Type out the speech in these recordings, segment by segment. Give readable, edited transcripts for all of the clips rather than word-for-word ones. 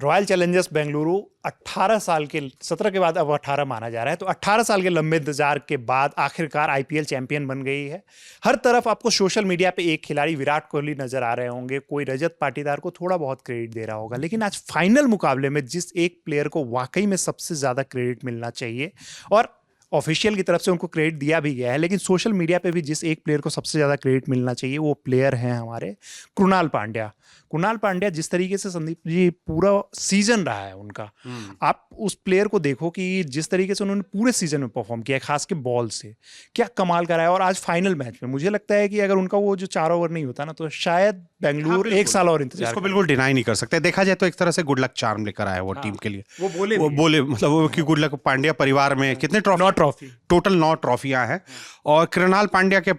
Royal Challengers Bengaluru 18 साल के 17 के बाद अब 18 माना जा रहा है, तो 18 साल के लंबे इंतजार के बाद आखिरकार आईपीएल चैंपियन बन गई है। हर तरफ आपको सोशल मीडिया पे एक खिलाड़ी विराट कोहली नजर आ रहे होंगे, कोई रजत पाटीदार को थोड़ा बहुत क्रेडिट दे रहा होगा, लेकिन आज फाइनल मुकाबले में जिस एक प्लेयर को वाकई में सबसे ज्यादा क्रेडिट मिलना चाहिए, और ऑफिशियल की तरफ से उनको क्रेडिट दिया भी गया है, लेकिन सोशल मीडिया पे भी जिस एक प्लेयर को सबसे ज़्यादा क्रेडिट मिलना चाहिए वो प्लेयर हैं हमारे कृणाल पांड्या। कृणाल पांड्या जिस तरीके से, संदीप जी, पूरा सीजन रहा है उनका, आप उस प्लेयर को देखो कि जिस तरीके से उन्होंने पूरे सीजन में परफॉर्म किया, खास के बॉल से क्या कमाल करा है। और आज फाइनल मैच में मुझे लगता है कि अगर उनका वो जो 4 ओवर नहीं होता ना, तो शायद बेंगलुरु एक साल और इंतजार, इसको बिल्कुल डिनाई नहीं कर सकते। देखा जाए तो एक तरह से गुड लक चार्म लेकर आया वो टीम के लिए। वो बोले मतलब वो कि गुड लक पांड्या परिवार में कितने ट्रॉफी, टोटल 9 ट्रॉफियां हैं, और कृणाल पांड्या के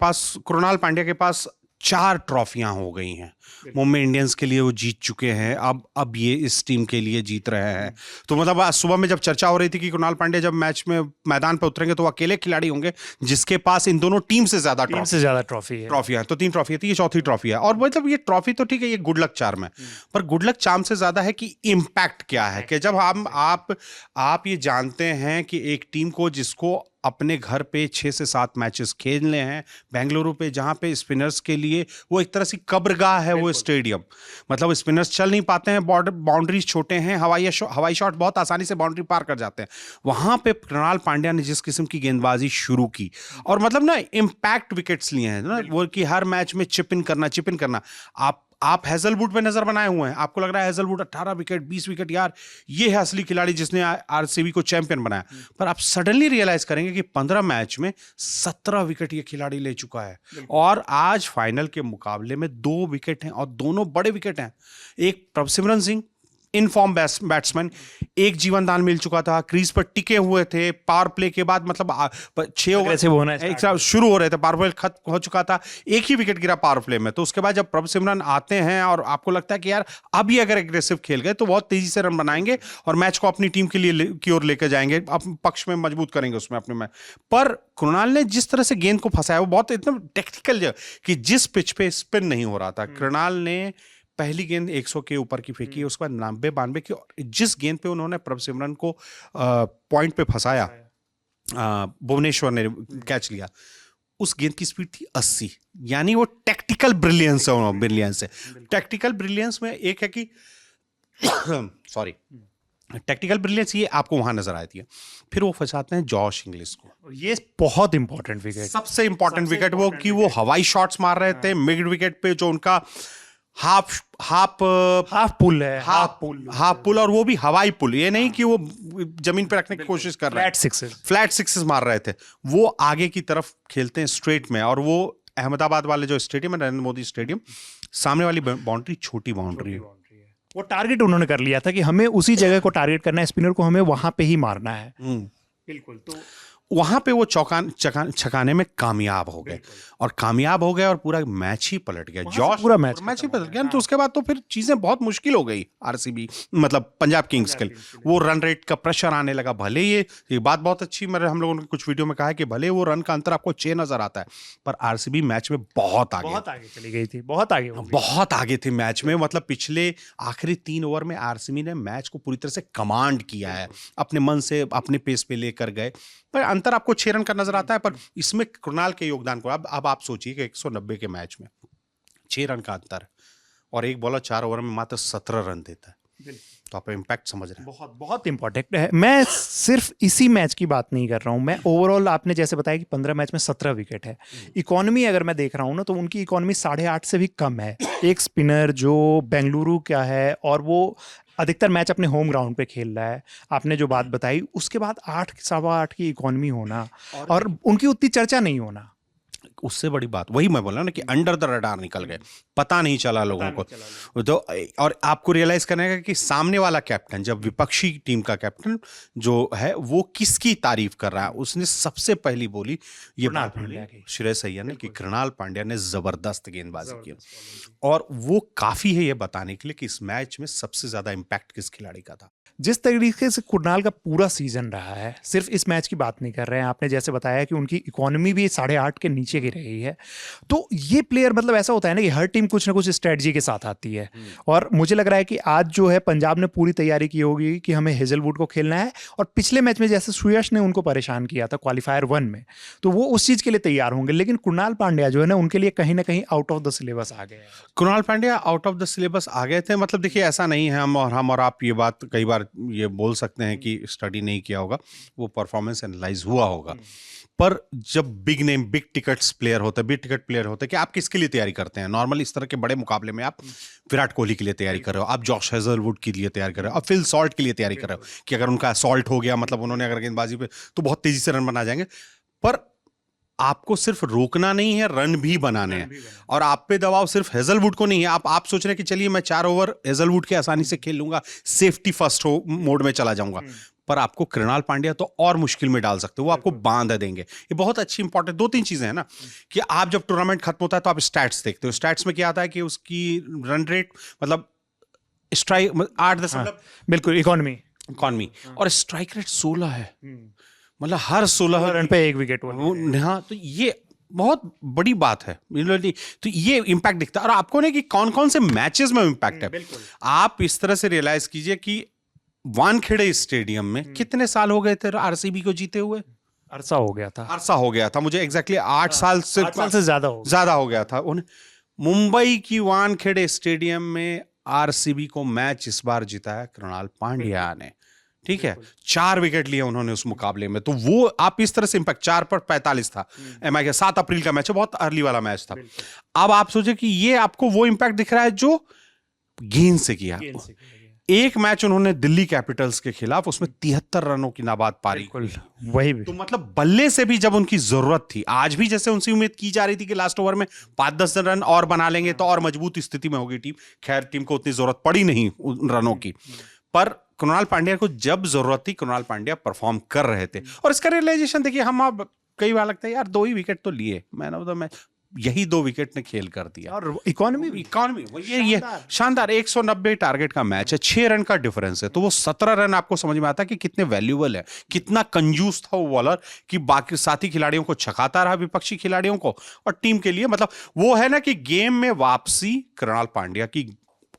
पास 4 ट्रॉफियां हो गई हैं। मुंबई इंडियंस के लिए वो जीत चुके हैं, अब ये इस टीम के लिए जीत रहे हैं। तो मतलब आज सुबह में जब चर्चा हो रही थी कि कृणाल पांड्या जब मैच में मैदान पर उतरेंगे तो वो अकेले खिलाड़ी होंगे जिसके पास इन दोनों टीम से ज्यादा ट्रॉफियां हैं। तो 3 ट्रॉफी थी, ये चौथी ट्रॉफी है। और मतलब ये ट्रॉफी तो ठीक है, ये गुड लक चार्म है, पर गुड लक चार्म से ज्यादा है कि इम्पैक्ट क्या है। कि जब आप ये जानते हैं कि एक टीम को जिसको अपने घर पे 6 से 7 मैचेस खेलने हैं बेंगलुरु पे, जहां पे स्पिनर्स के लिए वो एक तरह से कब्रगाह है वो स्टेडियम। मतलब स्पिनर्स चल नहीं पाते हैं, बाउंड्रीज छोटे हैं, हवाई शॉट बहुत आसानी से बाउंड्री पार कर जाते हैं। वहां पे कृणाल पांड्या ने जिस किस्म की गेंदबाजी शुरू की, और मतलब ना इम्पैक्ट विकेट्स लिए हैं ना वो, कि हर मैच में चिप इन करना। आप हेजलवुड पे नजर बनाए हुए हैं, आपको लग रहा है हेजलवुड 18 विकेट 20 विकेट, यार ये है असली खिलाड़ी जिसने आरसीबी को चैंपियन बनाया। पर आप सडनली रियलाइज करेंगे कि 15 मैच में 17 विकेट ये खिलाड़ी ले चुका है, और आज फाइनल के मुकाबले में 2 विकेट हैं, और दोनों बड़े विकेट हैं। एक Prabhsimran Singh in form batsman, एक जीवन दान मिल चुका था, क्रीज पर टिके हुए थे, पावर प्ले के बाद मतलब 6 ओवर शुरू हो रहे थे, पावर प्ले खत्म हो चुका था, एक ही विकेट गिरा पावर प्ले में। तो उसके बाद जब प्रभसिमरन आते हैं और आपको लगता है कि यार अब ये अगर एग्रेसिव खेल गए तो बहुत तेजी से रन बनाएंगे और मैच को अपनी टीम के लिए की ओर लेकर जाएंगे, अपने पक्ष में मजबूत करेंगे उसमें अपने में। पर कृणाल ने जिस तरह से गेंद को फंसाया वो बहुत एकदम टेक्निकल, कि जिस पिच पे स्पिन नहीं हो रहा था, कृणाल ने पहली गेंद 100 के ऊपर की फेंकी, उसके बाद 90-92 की, और जिस गेंद पे उन्होंने प्रभसिमरन को पॉइंट पे फंसाया, भुवनेश्वर ने कैच लिया, उस गेंद की स्पीड थी 80। यानी वो टेक्टिकल ब्रिलियंस है। टेक्टिकल ब्रिलियंस में एक है कि टेक्निकल ब्रिलियंस ये आपको वहां नजर आती है। फिर वो फंसाते हैं जॉश इंग्लिश को, ये बहुत इंपॉर्टेंट विकेट, सबसे इंपॉर्टेंट विकेट वो, कि वो हवाई शॉट्स मार रहे थे मिड विकेट पे, जो उनका हाफ पुल है, हाफ पुल, और वो भी हवाई पुल, ये नहीं कि वो जमीन पे रखने की कोशिश कर रहे हैं, फ्लैट सिक्सेस मार रहे थे। वो आगे की तरफ खेलते हैं स्ट्रेट में, और वो अहमदाबाद वाले जो स्टेडियम है, नरेंद्र मोदी स्टेडियम, सामने वाली बाउंड्री छोटी बाउंड्री है। वो टारगेट उन्होंने कर लिया था कि हमें उसी जगह को टारगेट करना है, स्पिनर को हमें वहां पे ही मारना है। बिल्कुल। तो वहां पे वो छकाने में कामयाब हो गए, और पूरा मैच ही पलट गया। जॉश पूरा मैच ही पलट गया। तो उसके बाद तो फिर चीजें बहुत मुश्किल हो गई आरसीबी, मतलब पंजाब किंग्स के लिए। वो रन रेट का प्रेशर आने लगा। भले ये बात बहुत अच्छी, मेरे हम लोगों ने कुछ वीडियो में कहा है कि भले वो रन का अंतर आपको 6 नजर आता है, पर आरसीबी मैच में बहुत आगे चली गई थी, बहुत आगे थी मैच में। मतलब पिछले आखिरी 3 ओवर में आरसीबी ने मैच को पूरी तरह से कमांड किया है, अपने मन से अपने पेस पे लेकर गए। पर अंतर आपको 6 रन का नजर आता है, पर इसमें कृणाल के योगदान को अब आप सोचिए कि 190 के मैच में 6 रन का अंतर, और एक बॉलर 4 ओवर में मात्र 17 रन देता है, तो आप इम्पैक्ट समझ रहे हैं। बहुत इंपॉर्टेंट है। मैं सिर्फ इसी मैच की बात नहीं कर रहा हूं, मैं ओवरऑल, आपने जैसे बताया कि 15 मैच में 17 विकेट है। इकोनॉमी अगर मैं देख रहा हूं ना, तो उनकी इकोनॉमी 8.5 से भी कम है। एक स्पिनर जो बेंगलुरु का है, और वो अधिकतर मैच अपने होम ग्राउंड पे खेल रहा है, आपने जो बात बताई, उसके बाद 8 सवा 8 की इकोनॉमी होना, और उनकी उतनी चर्चा नहीं होना, उससे बड़ी बात वही मैं बोला ना कि अंडर द रडार निकल गए, पता नहीं चला लोगों को। तो और आपको रियलाइज करना है कि सामने वाला कैप्टन, जब विपक्षी टीम का कैप्टन जो है वो किसकी तारीफ कर रहा है, उसने सबसे पहली बोली ये बात श्रेयस अय्यर ने कि कृणाल पांड्या ने जबरदस्त गेंदबाजी की, और वो काफी है ये बताने के लिए कि इस मैच में सबसे ज्यादा इंपैक्ट किस खिलाड़ी का था। जिस तरीके से कुणाल का पूरा सीजन रहा है, सिर्फ इस मैच की बात नहीं कर रहे हैं, आपने जैसे बताया कि उनकी इकोनॉमी भी 8.5 के नीचे की रही है, तो ये प्लेयर मतलब ऐसा होता है ना कि हर टीम कुछ ना कुछ स्ट्रेटजी के साथ आती है। और मुझे लग रहा है कि आज जो है पंजाब ने पूरी तैयारी की होगी कि हमें हेजलवुड को खेलना है, और पिछले मैच में जैसे सुयश ने उनको परेशान किया था क्वालिफायर 1 में, तो वो उस चीज के लिए तैयार होंगे। लेकिन कुणाल पांड्या जो है ना, उनके लिए कहीं ना कहीं आउट ऑफ द सिलेबस आ गए हैं। Kunal Pandya out of the syllabus आ गए थे, मतलब देखिए ऐसा नहीं है, हम और आप ये बात कई बार ये बोल सकते हैं कि स्टडी नहीं किया होगा, वो परफॉर्मेंस एनालाइज हुआ होगा। पर जब big name big tickets player होते हैं, बिग टिकट प्लेयर होते हैं, कि आप किसके लिए तैयारी करते हैं नॉर्मली इस तरह के बड़े मुकाबले में? आप विराट कोहली के लिए तैयारी कर रहे हो, आप जॉश हेजलवुड के लिए तैयारी कर रहे हो, आप फिल सॉल्ट के लिए तैयारी कर रहे हो कि अगर उनका सॉल्ट हो गया, मतलब उन्होंने अगर गेंदबाजी पे तो बहुत तेजी से रन बना जाएंगे। पर आपको सिर्फ रोकना नहीं है, रन भी बनाने हैं। और आप पे दबाव सिर्फ हेजलवुड को नहीं है। आप सोच रहे हैं कि चलिए मैं 4 ओवर हेजलवुड के आसानी से खेल लूंगा, सेफ्टी फर्स्ट मोड में चला जाऊंगा, पर आपको कृणाल पांड्या तो और मुश्किल में डाल सकते हो, वो आपको बांध देंगे। ये बहुत अच्छी इंपॉर्टेंट 2-3 चीजें हैं ना, कि आप जब टूर्नामेंट खत्म होता है तो आप स्टैट्स देखते हो। स्टैट्स में क्या आता है कि उसकी रन रेट, मतलब स्ट्राइक 8 बिल्कुल इकॉनमी, और स्ट्राइक रेट 16 है, मतलब हर 16 रन पे 1 विकेट। हाँ, तो ये बहुत बड़ी बात है। तो ये इंपैक्ट दिखता है। और आपको ना कि कौन कौन से मैचेस में इंपैक्ट है, आप इस तरह से रियलाइज कीजिए कि वानखेड़े स्टेडियम में कितने साल हो गए थे आरसीबी को जीते हुए? अरसा हो गया था, मुझे एग्जैक्टली 8 साल से ज्यादा हो गया था। मुंबई की वानखेड़े स्टेडियम में आरसीबी को मैच इस बार जिताया कृणाल पांड्या ने, ठीक है। 4 विकेट लिए उन्होंने उस मुकाबले में। तो वो आप इस तरह से इंपैक्ट, 4 पर 45 था, एमआई का 7 अप्रैल का मैच है, बहुत अर्ली वाला मैच था। अब आप सोचे कि ये आपको वो इंपैक्ट दिख रहा है जो गेंद से किया। एक मैच उन्होंने दिल्ली कैपिटल्स के खिलाफ, उसमें 73 रनों की नाबाद पारी, वही भी तो मतलब बल्ले से भी जब उनकी जरूरत थी, आज भी जैसे उनसे उम्मीद की जा रही थी कि लास्ट ओवर में 5-10 रन और बना लेंगे तो और मजबूत स्थिति में होगी टीम। खैर टीम को उतनी जरूरत पड़ी नहीं उन रनों की, पर कृणाल पांड्या को जब जरूरत थी कृणाल पांड्या परफॉर्म कर रहे थे। और इसका रियलाइजेशन देखिए, हम अब कई बार लगता है यार 2 ही विकेट तो लिए, मैंने मतलब मैं यही 2 विकेट ने खेल कर दिया। और इकोनॉमी ये शानदार 190 टारगेट का मैच है, 6 रन का डिफरेंस है, तो वो 17 रन आपको समझ में आता है कि कितने वैल्यूएबल है, कितना कंजूस था वो बॉलर, कि बाकी साथी खिलाड़ियों को छकाता रहा, विपक्षी खिलाड़ियों को, और टीम के लिए मतलब वो है ना कि गेम में वापसी कृणाल पांड्या की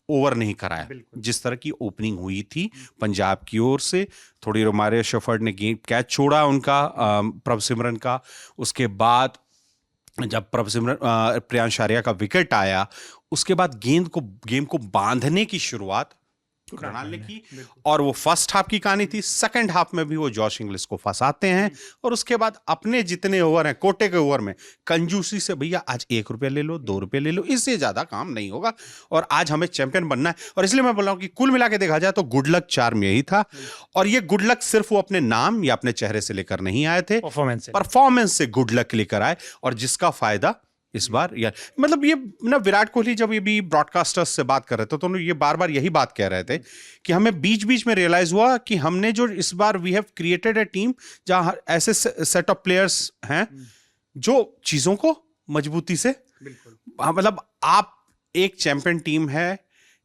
ओवर नहीं कराया। जिस तरह की ओपनिंग हुई थी पंजाब की ओर से, थोड़ी रोमारियो शेफर्ड ने गेम कैच छोड़ा उनका प्रभ सिमरन का, उसके बाद जब प्रियांश आर्या का विकेट आया, उसके बाद गेम को बांधने की शुरुआत कृणाल ने की। और वो फर्स्ट हाफ की कहानी थी। सेकंड हाफ में भी वो जॉश इंग्लिश को फंसाते हैं, और उसके बाद अपने जितने ओवर हैं, कोटे के ओवर में कंजूसी से, भैया आज 1 रुपया ले लो, 2 रुपये ले लो, इससे ज्यादा काम नहीं होगा, और आज हमें चैंपियन बनना है। और इसलिए मैं बोल रहा हूं कि कुल मिला के देखा जाए तो गुड लक चार्म यही था। और ये गुड लक सिर्फ वो अपने नाम या अपने चेहरे से लेकर नहीं आए थे, परफॉर्मेंस से गुड लक लेकर आए, और जिसका फायदा इस बार यार, मतलब ये ना, विराट कोहली जब ये भी ब्रॉडकास्टर्स से बात कर रहे थे तो ये बार बार यही बात कह रहे थे कि हमें बीच बीच में रियलाइज हुआ कि हमने जो इस बार we have created a team जहां ऐसे सेट ऑफ प्लेयर्स हैं जो चीजों को मजबूती से, मतलब आप एक चैंपियन टीम है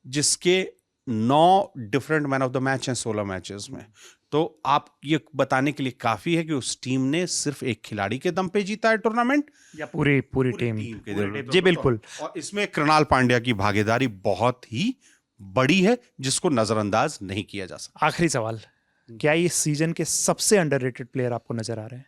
जिसके 9 different man of the match हैं 16 मैचेस में, तो आप ये बताने के लिए काफी है कि उस टीम ने सिर्फ एक खिलाड़ी के दम पे जीता है टूर्नामेंट, या पूरी टीम के जी बिल्कुल। और इसमें कृणाल पांड्या की भागीदारी बहुत ही बड़ी है, जिसको नजरअंदाज नहीं किया जा सकता। आखिरी सवाल, क्या ये सीजन के सबसे अंडररेटेड प्लेयर आपको नजर आ रहे हैं?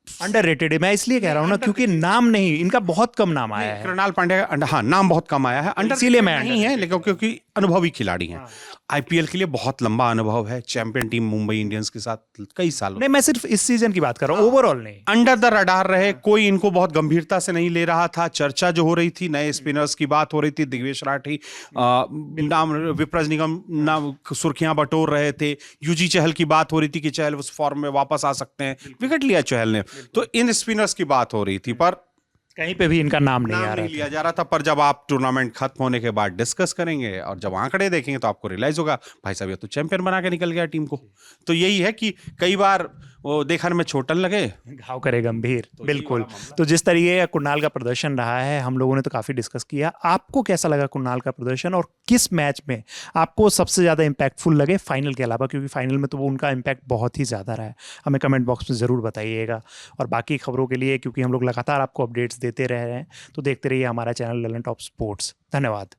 अंडररेटेड है मैं इसलिए कह रहा हूं ना क्योंकि नाम नहीं, इनका बहुत कम नाम आया है। कृणाल पांड्या, हाँ नाम बहुत कम आया है, अंडर इसीलिए मैं नहीं है, लेकिन क्योंकि अनुभवी खिलाड़ी हैं। आईपीएल के लिए बहुत लंबा अनुभव है, चैंपियन टीम मुंबई इंडियंस के साथ कई सालों। नहीं, मैं सिर्फ इस सीजन की बात कर रहा हूँ, ओवरऑल नहीं। अंडर द रडार रहे, कोई इनको बहुत गंभीरता से नहीं ले रहा था। चर्चा जो हो रही थी, नए स्पिनर्स की बात हो रही थी, दिग्वेश राठी नाम, विप्रज निगम नाम सुर्खियां बटोर रहे थे, यूजी चहल की बात हो रही थी कि चहल उस फॉर्म में वापस आ सकते हैं, विकेट लिया चहल ने, तो इन स्पिनर्स की बात हो रही थी, पर कहीं पे भी इनका नाम नहीं लिया जा रहा था। पर जब आप टूर्नामेंट खत्म होने के बाद डिस्कस करेंगे और जब आंकड़े देखेंगे तो आपको रियलाइज होगा भाई साहब ये तो चैंपियन बना के निकल गया टीम को। तो यही है कि कई बार वो देखने में छोटन लगे, घाव करे गंभीर। बिल्कुल। तो जिस तरीके का कुणाल का प्रदर्शन रहा है, हम लोगों ने तो काफी डिस्कस किया। आपको कैसा लगा कुणाल का प्रदर्शन, और किस मैच में आपको सबसे ज्यादा इंपैक्टफुल लगे फाइनल के अलावा, क्योंकि फाइनल में तो वो उनका इम्पैक्ट बहुत ही ज्यादा रहा है। हमें कमेंट बॉक्स में जरूर बताइएगा। और बाकी खबरों के लिए, क्योंकि हम लोग लगातार आपको अपडेट्स देते रह रहे हैं, तो देखते रहिए हमारा चैनल ललन टॉप स्पोर्ट्स। धन्यवाद।